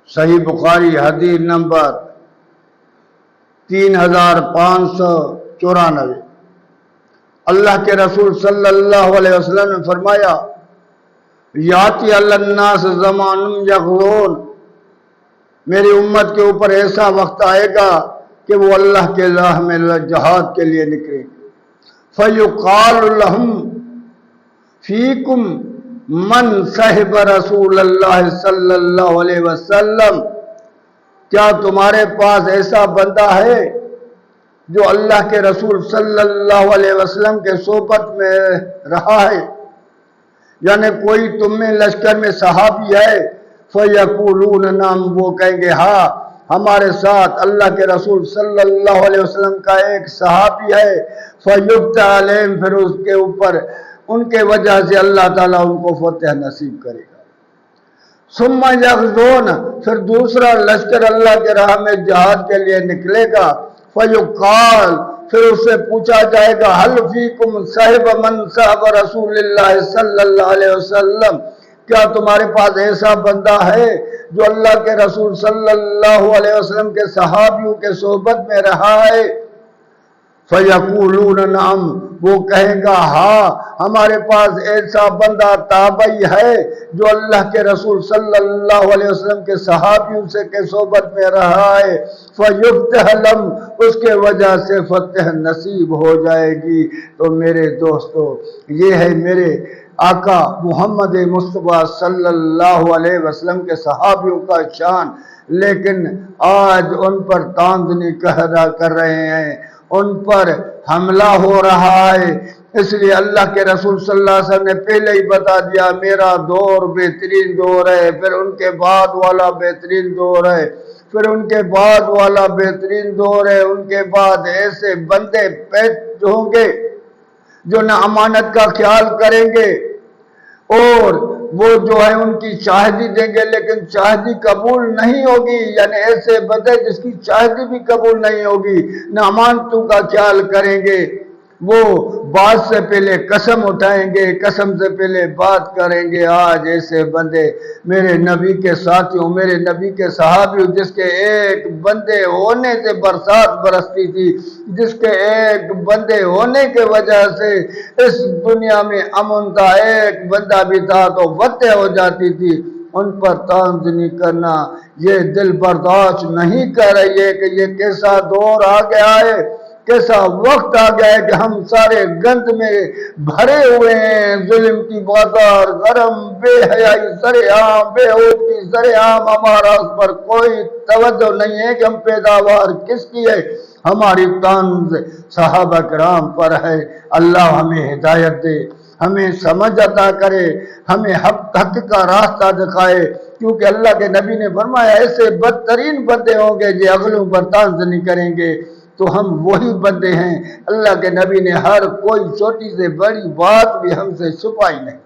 صحیح بخاری حدیث نمبر 3594۔ اللہ کے رسول صلی اللہ علیہ وسلم نے فرمایا، یاتی علی الناس زمان یغزون، میری امت کے اوپر ایسا وقت آئے گا کہ وہ اللہ کے راہ میں جہاد کے لیے نکلے گے۔ فَيُقَالُ لَهُمْ فِيكُمْ مَنْ صَحِبَ رَسُولَ اللَّهِ صلی اللہ علیہ وسلم، کیا تمہارے پاس ایسا بندہ ہے جو اللہ کے رسول صلی اللہ علیہ وسلم کے صحبت میں رہا ہے؟ یعنی کوئی تم میں لشکر میں صحابی ہے؟ فَيَقُولُونَ نعم، وہ کہیں گے ہاں ہمارے ساتھ اللہ کے رسول صلی اللہ علیہ وسلم کا ایک صحابی ہے۔ فَيُبْتَعَ عَلَيْهِمْ، پھر اس کے اوپر ان کے وجہ سے اللہ تعالیٰ ان کو فتح نصیب کرے گا۔ ثُمَّ يَغْزُونَ، پھر دوسرا لشکر اللہ کے راہ میں جہاد کے لیے نکلے گا۔ فَيُقَالُ، پھر اس سے پوچھا جائے گا، هَلْ فِيكُمْ صَحِبَ مَنْ صَحَبَ رَسُولِ اللَّهِ صلی اللہ علیہ وسلم، کیا تمہارے پاس ایسا بندہ ہے جو اللہ کے رسول صلی اللہ علیہ وسلم کے صحابیوں کے صحبت میں رہا ہے؟ فَيَقُولُونَ نعم، وہ کہے گا ہاں ہمارے پاس ایسا بندہ تابعی ہے جو اللہ کے رسول صلی اللہ علیہ وسلم کے صحابیوں سے کے صحبت میں رہا ہے۔ فَيُفْتَحَ لَهُمْ، اس کے وجہ سے فتح نصیب ہو جائے گی۔ تو میرے دوستو، یہ ہے میرے آقا محمد مصطفیٰ صلی اللہ علیہ وسلم کے صحابیوں کا شان، لیکن آج ان پر طعنزنی کر رہے ہیں، ان پر حملہ ہو رہا ہے۔ اس لیے اللہ کے رسول صلی اللہ علیہ وسلم نے پہلے ہی بتا دیا، میرا دور بہترین دور ہے، پھر ان کے بعد والا بہترین دور ہے، پھر ان کے بعد والا بہترین دور ہے۔ ان کے بعد ایسے بندے پیدا ہوں گے جو نہ امانت کا خیال کریں گے، اور وہ جو ہے ان کی شاہدی دیں گے لیکن شاہدی قبول نہیں ہوگی، یعنی ایسے بندے جس کی شاہدی بھی قبول نہیں ہوگی، نہ امانتوں کا خیال کریں گے، وہ بات سے پہلے قسم اٹھائیں گے، قسم سے پہلے بات کریں گے۔ آج ایسے بندے میرے نبی کے ساتھیوں، میرے نبی کے صحابیوں، جس کے ایک بندے ہونے سے برسات برستی تھی، جس کے ایک بندے ہونے کے وجہ سے اس دنیا میں امن تھا، ایک بندہ بھی تھا تو فتح ہو جاتی تھی، ان پر طعنزنی کرنا یہ دل برداشت نہیں کر رہی ہے کہ یہ کیسا دور آ گیا ہے، کیسا وقت آ گیا ہے کہ ہم سارے گند میں بھرے ہوئے ہیں۔ ظلم کی بازار گرم، بے حیائی سر عام، بے عود کی سر عام، ہمارا اس پر کوئی توجہ نہیں ہے کہ ہم پیداوار کس کی ہے، ہماری طنز صحابہ کرام پر ہے۔ اللہ ہمیں ہدایت دے، ہمیں سمجھ عطا کرے، ہمیں حق کا راستہ دکھائے، کیونکہ اللہ کے نبی نے فرمایا ایسے بدترین بندے ہوں گے جو اگلوں پر طعنزنی کریں گے، تو ہم وہی بندے ہیں۔ اللہ کے نبی نے ہر کوئی چھوٹی سے بڑی بات بھی ہم سے چھپائی نہیں۔